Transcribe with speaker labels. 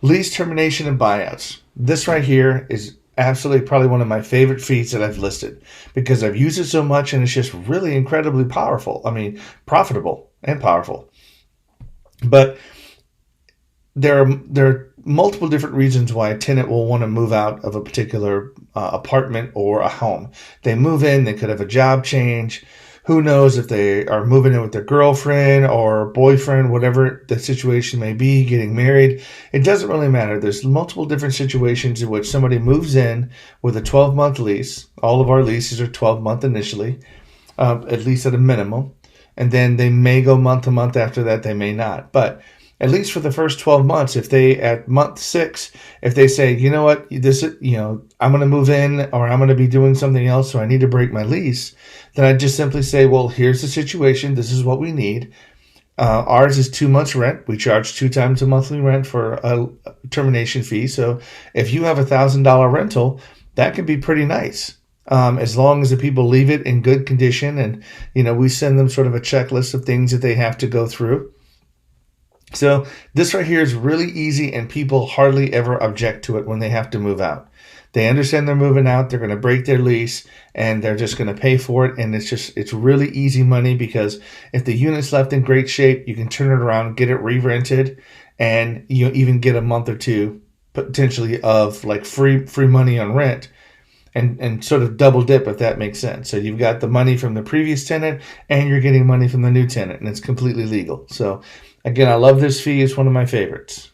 Speaker 1: Lease termination and buyouts. This right here is absolutely probably one of my favorite feats that I've listed because I've used it so much and it's just really incredibly powerful. I mean, profitable and powerful. But there are multiple different reasons why a tenant will want to move out of a particular apartment or a home. They move in, they could have a job change. Who knows if they are moving in with their girlfriend or boyfriend, whatever the situation may be, getting married. It doesn't really matter. There's multiple different situations in which somebody moves in with a 12-month lease. All of our leases are 12-month initially, at least at a minimum. And then they may go month to month after that. They may not. But at least for the first 12 months, if they at month 6, if they say, you know what, I'm going to move in or I'm going to be doing something else, so I need to break my lease, then I just simply say, well, here's the situation. This is what we need. Ours is 2 months rent. We charge 2 times the monthly rent for a termination fee. So if you have $1,000 rental, that can be pretty nice. As long as the people leave it in good condition and, we send them sort of a checklist of things that they have to go through. So this right here is really easy and people hardly ever object to it when they have to move out. They understand they're moving out, they're going to break their lease, and they're just going to pay for it. And it's really easy money because if the unit's left in great shape, you can turn it around, get it re-rented, and you even get a month or two potentially of like free money on rent. And sort of double dip, if that makes sense. So you've got the money from the previous tenant and you're getting money from the new tenant, and it's completely legal. So again, I love this fee. It's one of my favorites.